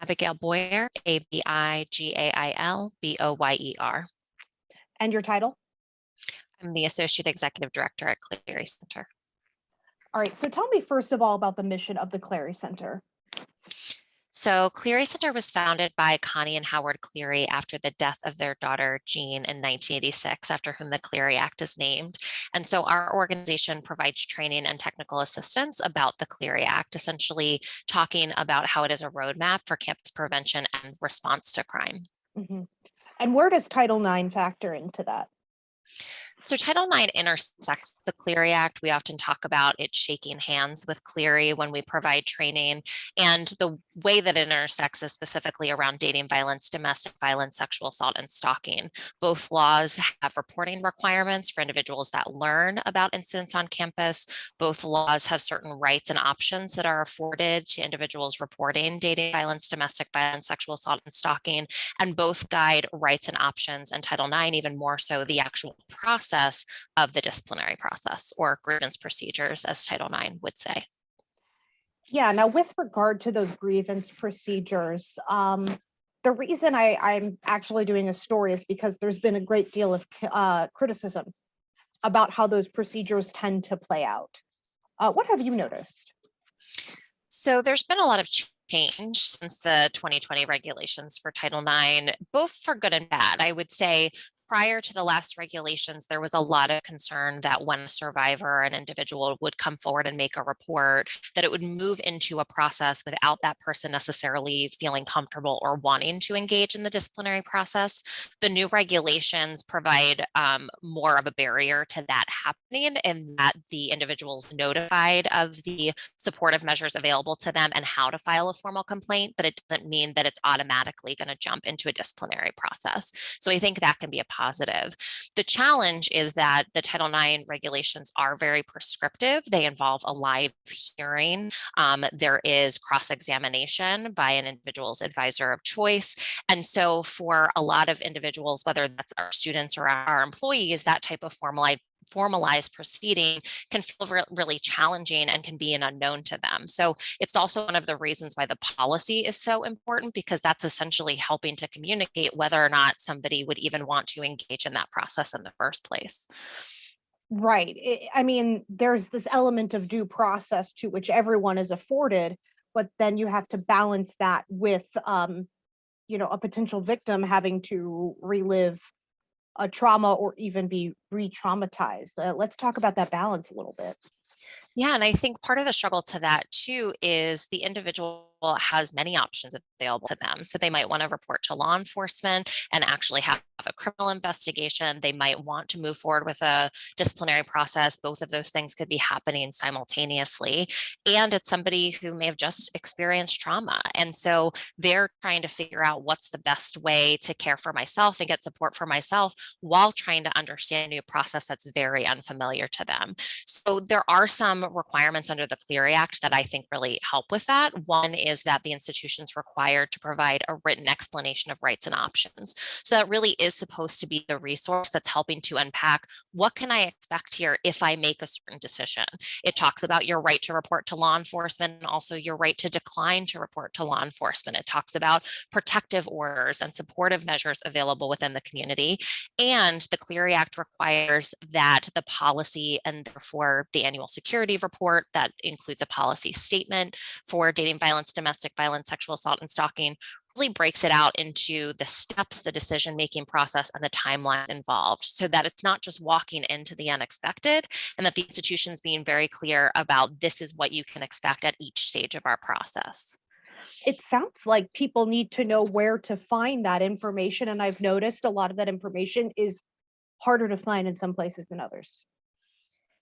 Abigail Boyer, Abigail Boyer. And your title? I'm the Associate Executive Director at Clery Center. All right, so tell me first of all about the mission of the Clery Center. So Clery Center was founded by Connie and Howard Clery after the death of their daughter Jean in 1986, after whom the Clery Act is named. And so our organization provides training and technical assistance about the Clery Act, essentially talking about how it is a roadmap for campus prevention and response to crime. Mm-hmm. And where does Title IX factor into that? So Title IX intersects the Clery Act. We often talk about it shaking hands with Clery when we provide training. And the way that it intersects is specifically around dating violence, domestic violence, sexual assault, and stalking. Both laws have reporting requirements for individuals that learn about incidents on campus. Both laws have certain rights and options that are afforded to individuals reporting dating violence, domestic violence, sexual assault, and stalking. And both guide rights and options, and Title IX even more so the actual process of the disciplinary process, or grievance procedures, as Title IX would say. Yeah, now with regard to those grievance procedures, the reason I'm actually doing a story is because there's been a great deal of criticism about how those procedures tend to play out. What have you noticed? So there's been a lot of change since the 2020 regulations for Title IX, both for good and bad. I would say prior to the last regulations, there was a lot of concern that when a survivor, an individual, would come forward and make a report, that it would move into a process without that person necessarily feeling comfortable or wanting to engage in the disciplinary process. The new regulations provide more of a barrier to that happening, in that the individual is notified of the supportive measures available to them and how to file a formal complaint, but it doesn't mean that it's automatically going to jump into a disciplinary process. So I think that can be a positive. The challenge is that the Title IX regulations are very prescriptive. They involve a live hearing. There is cross-examination by an individual's advisor of choice. And so for a lot of individuals, whether that's our students or our employees, that type of formalized proceeding can feel really challenging and can be an unknown to them. So it's also one of the reasons why the policy is so important, because that's essentially helping to communicate whether or not somebody would even want to engage in that process in the first place. Right. I mean, there's this element of due process to which everyone is afforded, but then you have to balance that with, a potential victim having to relive a trauma or even be re-traumatized. Let's talk about that balance a little bit. Yeah, and I think part of the struggle to that too is the individual has many options available to them. So they might want to report to law enforcement and actually have a criminal investigation. They might want to move forward with a disciplinary process. Both of those things could be happening simultaneously. And it's somebody who may have just experienced trauma. And so they're trying to figure out what's the best way to care for myself and get support for myself while trying to understand a new process that's very unfamiliar to them. So there are some requirements under the Clery Act that I think really help with that. One is that the institution is required to provide a written explanation of rights and options. So that really is supposed to be the resource that's helping to unpack what can I expect here if I make a certain decision. It talks about your right to report to law enforcement and also your right to decline to report to law enforcement. It talks about protective orders and supportive measures available within the community. And the Clery Act requires that the policy and therefore the annual security report that includes a policy statement for dating violence, domestic violence, sexual assault, and stalking really breaks it out into the steps, the decision-making process, and the timelines involved, so that it's not just walking into the unexpected, and that the institution's being very clear about this is what you can expect at each stage of our process. It sounds like people need to know where to find that information, and I've noticed a lot of that information is harder to find in some places than others.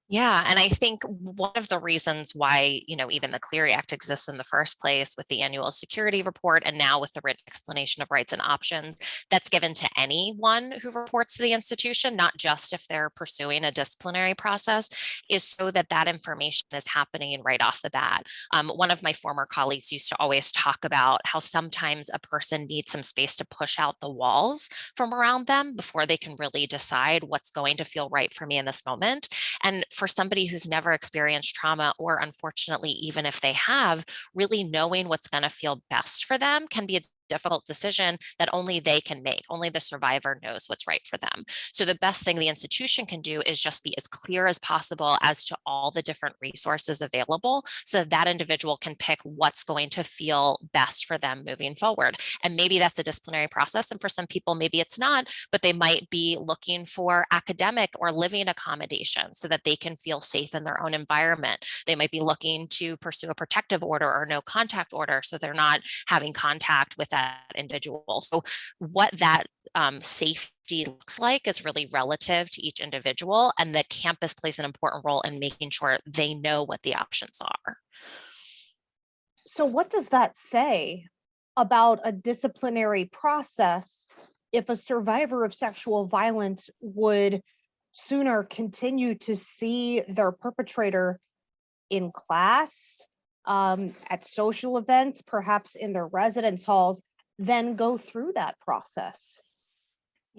Yeah, and I think one of the reasons why, even the Clery Act exists in the first place, with the annual security report and now with the written explanation of rights and options that's given to anyone who reports to the institution, not just if they're pursuing a disciplinary process, is so that that information is happening right off the bat. One of my former colleagues used to always talk about how sometimes a person needs some space to push out the walls from around them before they can really decide what's going to feel right for me in this moment. And for somebody who's never experienced trauma, or unfortunately, even if they have, really knowing what's going to feel best for them can be a difficult decision that only they can make. Only the survivor knows what's right for them. So the best thing the institution can do is just be as clear as possible as to all the different resources available so that that individual can pick what's going to feel best for them moving forward. And maybe that's a disciplinary process. And for some people, maybe it's not, but they might be looking for academic or living accommodation so that they can feel safe in their own environment. They might be looking to pursue a protective order or no contact order so they're not having contact with that individual. So what that safety looks like is really relative to each individual, and the campus plays an important role in making sure they know what the options are. So what does that say about a disciplinary process if a survivor of sexual violence would sooner continue to see their perpetrator in class, at social events, perhaps in their residence halls, than go through that process?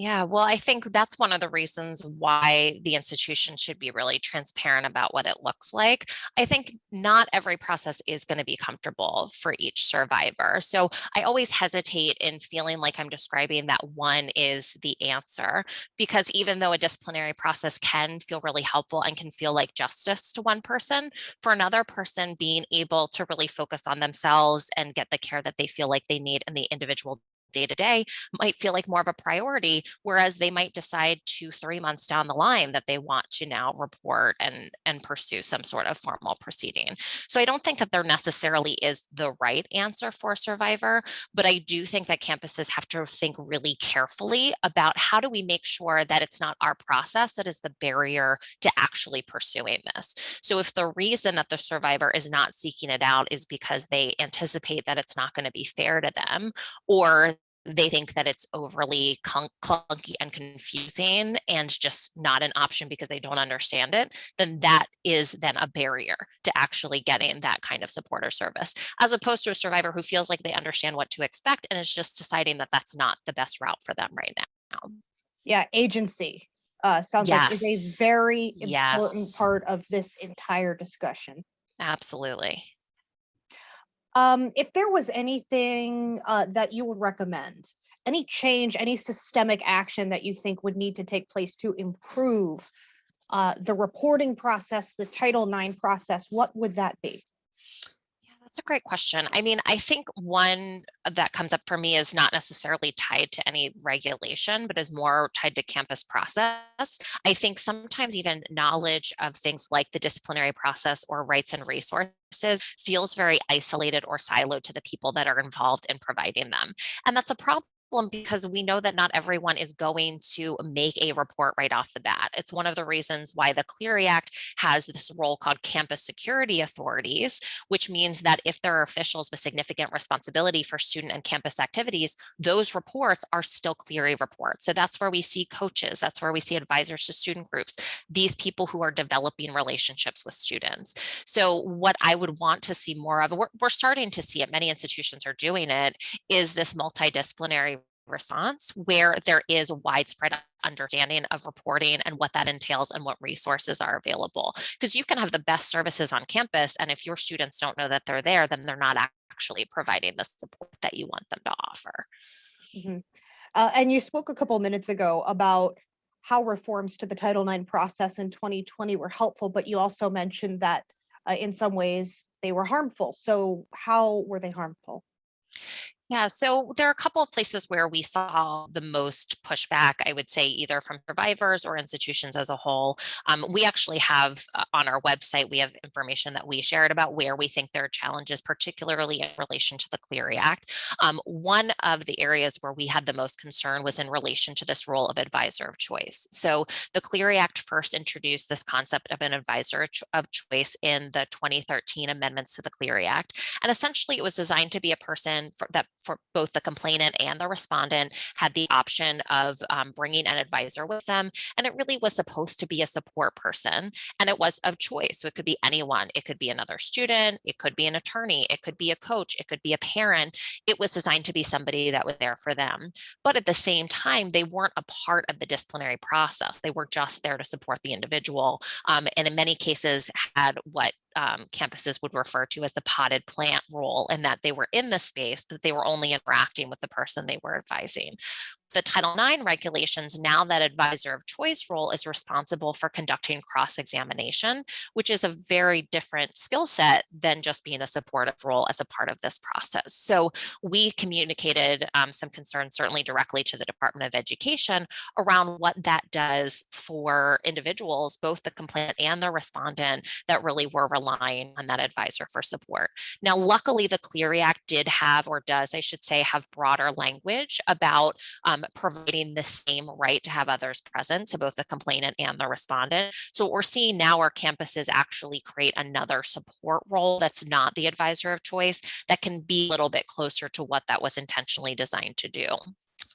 Yeah, well, I think that's one of the reasons why the institution should be really transparent about what it looks like. I think not every process is going to be comfortable for each survivor. So I always hesitate in feeling like I'm describing that one is the answer, because even though a disciplinary process can feel really helpful and can feel like justice to one person, for another person, being able to really focus on themselves and get the care that they feel like they need in the individual day to day might feel like more of a priority, whereas they might decide 2-3 months down the line that they want to now report and pursue some sort of formal proceeding. So I don't think that there necessarily is the right answer for a survivor, but I do think that campuses have to think really carefully about how do we make sure that it's not our process that is the barrier to actually pursuing this. So if the reason that the survivor is not seeking it out is because they anticipate that it's not going to be fair to them, or they think that it's overly clunky and confusing and just not an option because they don't understand it, then that is then a barrier to actually getting that kind of support or service, as opposed to a survivor who feels like they understand what to expect and is just deciding that that's not the best route for them right now. Yeah, agency sounds like is a Yes. very important Yes, part of this entire discussion. absolutely. If there was anything that you would recommend, any change, any systemic action that you think would need to take place to improve the reporting process, the Title IX process, what would that be? Yeah, that's a great question. I mean, I think one that comes up for me is not necessarily tied to any regulation, but is more tied to campus process. I think sometimes even knowledge of things like the disciplinary process or rights and resources feels very isolated or siloed to the people that are involved in providing them. And that's a problem because we know that not everyone is going to make a report right off the bat. It's one of the reasons why the Clery Act has this role called campus security authorities, which means that if there are officials with significant responsibility for student and campus activities, those reports are still Clery reports. So that's where we see coaches, that's where we see advisors to student groups, these people who are developing relationships with students. So what I would want to see more of, we're starting to see it, many institutions are doing it, is this multidisciplinary response where there is a widespread understanding of reporting and what that entails and what resources are available. Because you can have the best services on campus, and if your students don't know that they're there, then they're not actually providing the support that you want them to offer. Mhm. And you spoke a couple minutes ago about how reforms to the Title IX process in 2020 were helpful, but you also mentioned that in some ways they were harmful. So, how were they harmful? Yeah, so there are a couple of places where we saw the most pushback, I would say, either from survivors or institutions as a whole. We actually have on our website, we have information that we shared about where we think there are challenges, particularly in relation to the Clery Act. One of the areas where we had the most concern was in relation to this role of advisor of choice. So the Clery Act first introduced this concept of an advisor of choice in the 2013 amendments to the Clery Act. And essentially, it was designed to be a person that for both the complainant and the respondent had the option of bringing an advisor with them. And it really was supposed to be a support person. And it was of choice. So it could be anyone. It could be another student. It could be an attorney. It could be a coach. It could be a parent. It was designed to be somebody that was there for them. But at the same time, they weren't a part of the disciplinary process. They were just there to support the individual. And in many cases had what campuses would refer to as the potted plant role, in that they were in the space, but they were only interacting with the person they were advising. The Title IX regulations, now that advisor of choice role is responsible for conducting cross-examination, which is a very different skill set than just being a supportive role as a part of this process. So we communicated some concerns, certainly directly to the Department of Education, around what that does for individuals, both the complainant and the respondent, that really were relying on that advisor for support. Now, luckily, the Clery Act did have, or does, I should say, have broader language about providing the same right to have others present, so both the complainant and the respondent. So what we're seeing now are campuses actually create another support role that's not the advisor of choice, that can be a little bit closer to what that was intentionally designed to do.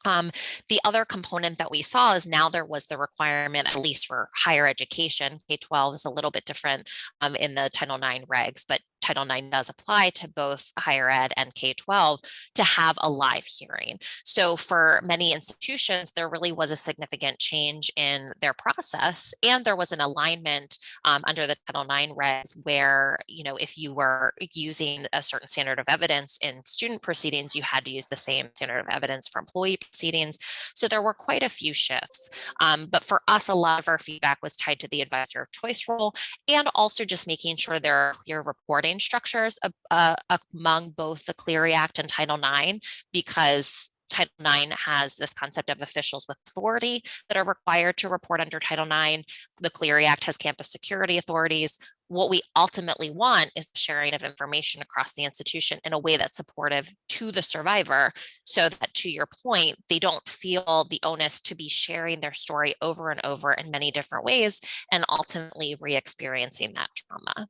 The other component that we saw is now there was the requirement, at least for higher education, K-12 is a little bit different in the Title IX regs, but Title IX does apply to both higher ed and K-12, to have a live hearing. So for many institutions, there really was a significant change in their process, and there was an alignment under the Title IX regs where, if you were using a certain standard of evidence in student proceedings, you had to use the same standard of evidence for employee proceedings. So there were quite a few shifts. But for us, a lot of our feedback was tied to the advisor of choice role, and also just making sure there are clear reporting structures among both the Clery Act and Title IX, because Title IX has this concept of officials with authority that are required to report under Title IX. The Clery Act has campus security authorities. What we ultimately want is sharing of information across the institution in a way that's supportive to the survivor, so that, to your point, they don't feel the onus to be sharing their story over and over in many different ways, and ultimately re-experiencing that trauma.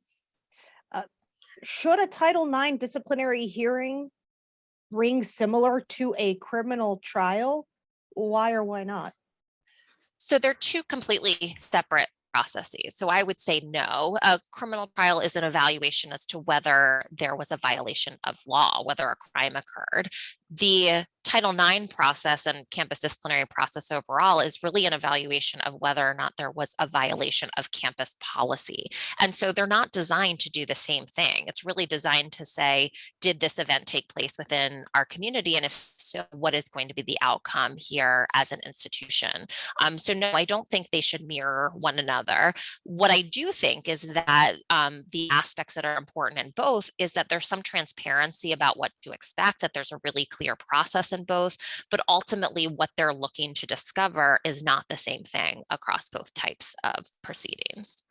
Should a Title IX disciplinary hearing ring similar to a criminal trial? Why or why not? So they're two completely separate processes. So I would say no. A criminal trial is an evaluation as to whether there was a violation of law, whether a crime occurred. The Title IX process and campus disciplinary process overall is really an evaluation of whether or not there was a violation of campus policy. And so they're not designed to do the same thing. It's really designed to say, did this event take place within our community? And if so, what is going to be the outcome here as an institution? So no, I don't think they should mirror one another. What I do think is that the aspects that are important in both is that there's some transparency about what to expect, that there's a really clear process in both, but ultimately what they're looking to discover is not the same thing across both types of proceedings.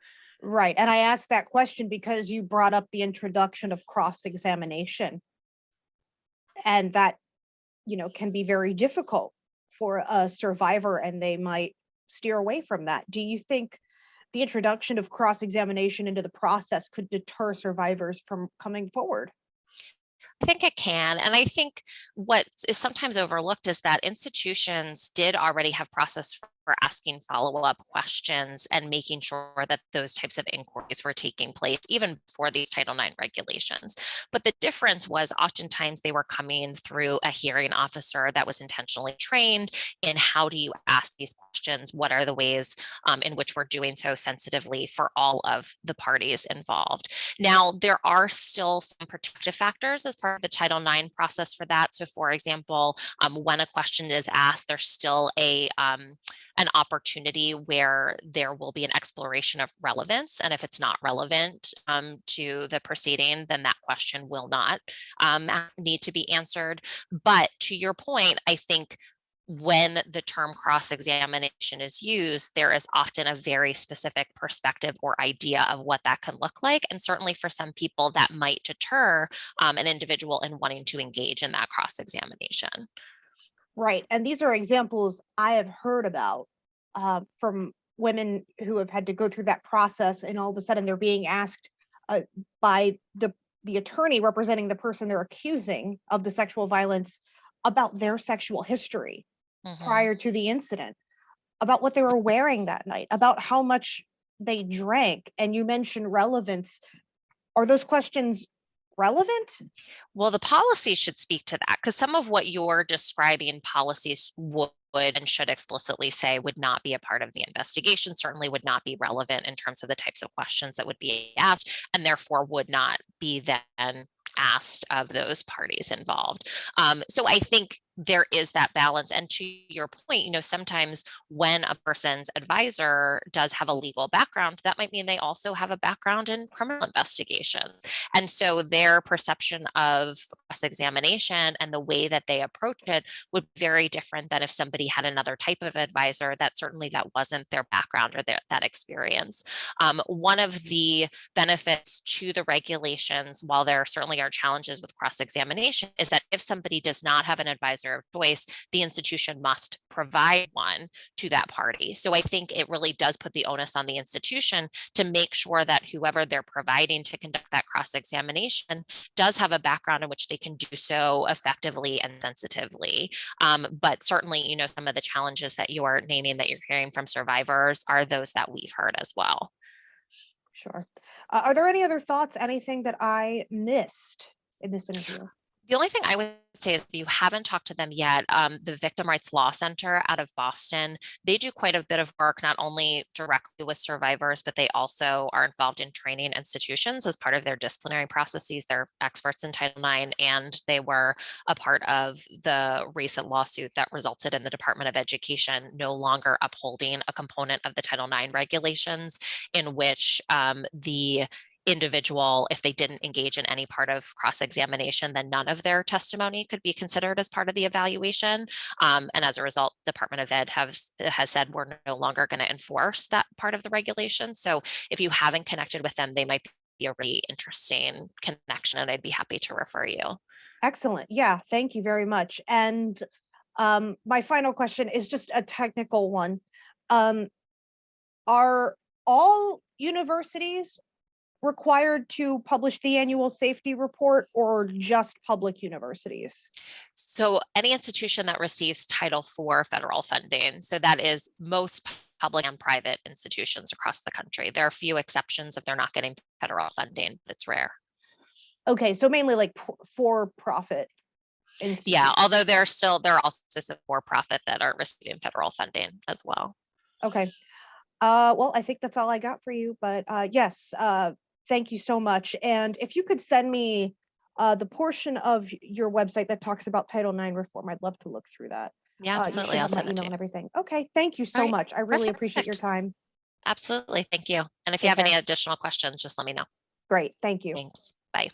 Right. And I asked that question because you brought up the introduction of cross-examination. And that, can be very difficult for a survivor, and they might steer away from that. Do you think the introduction of cross-examination into the process could deter survivors from coming forward? I think it can. And I think what is sometimes overlooked is that institutions did already have process for asking follow-up questions and making sure that those types of inquiries were taking place even before these Title IX regulations. But the difference was oftentimes they were coming through a hearing officer that was intentionally trained in how do you ask these questions? What are the ways in which we're doing so sensitively for all of the parties involved? Now, there are still some protective factors as part of the Title IX process for that. So for example, when a question is asked, there's still an opportunity where there will be an exploration of relevance. And if it's not relevant to the proceeding, then that question will not need to be answered. But to your point, I think when the term cross-examination is used, there is often a very specific perspective or idea of what that can look like. And certainly for some people, that might deter an individual in wanting to engage in that cross-examination. Right. And these are examples I have heard about from women who have had to go through that process, and all of a sudden they're being asked by the the attorney representing the person they're accusing of the sexual violence about their sexual history Mhm. prior to the incident, about what they were wearing that night, about how much they drank. And you mentioned relevance. Are those questions relevant? Well, the policy should speak to that because some of what you're describing policies would and should explicitly say would not be a part of the investigation, certainly would not be relevant in terms of the types of questions that would be asked, and therefore would not be then asked of those parties involved. So I think there is that balance. And to your point, sometimes when a person's advisor does have a legal background, that might mean they also have a background in criminal investigation. And so their perception of cross-examination and the way that they approach it would be very different than if somebody had another type of advisor that certainly that wasn't their background or that experience. One of the benefits to the regulations, while there certainly are challenges with cross-examination, is that if somebody does not have an advisor of choice, the institution must provide one to that party. So I think it really does put the onus on the institution to make sure that whoever they're providing to conduct that cross-examination does have a background in which they can do so effectively and sensitively. But certainly, some of the challenges that you are naming that you're hearing from survivors are those that we've heard as well. Sure. Are there any other thoughts, anything that I missed in this interview? The only thing I would say is if you haven't talked to them yet, the Victim Rights Law Center out of Boston, they do quite a bit of work, not only directly with survivors, but they also are involved in training institutions as part of their disciplinary processes. They're experts in Title IX, and they were a part of the recent lawsuit that resulted in the Department of Education no longer upholding a component of the Title IX regulations in which the individual, if they didn't engage in any part of cross-examination, then none of their testimony could be considered as part of the evaluation. And as a result, Department of Ed has said we're no longer going to enforce that part of the regulation. So if you haven't connected with them, they might be a really interesting connection, and I'd be happy to refer you. Excellent. Yeah, thank you very much. And my final question is just a technical one. Are all universities required to publish the annual safety report, or just public universities? So any institution that receives Title IV federal funding, so that is most public and private institutions across the country. There are a few exceptions if they're not getting federal funding, but it's rare. Okay, so mainly like for-profit Yeah, institutions. although there are also some for-profit that are receiving federal funding as well. Okay. Well, I think that's all I got for you, but yes, thank you so much. And if you could send me the portion of your website that talks about Title IX reform, I'd love to look through that. Yeah, You should absolutely. I'll have my send it email to you. and everything. Okay, thank you All so right. much. I really appreciate your Perfect. time. Absolutely. Thank you. And if you Take have any care. additional questions, just let me know. Great, thank you. Thanks. Bye.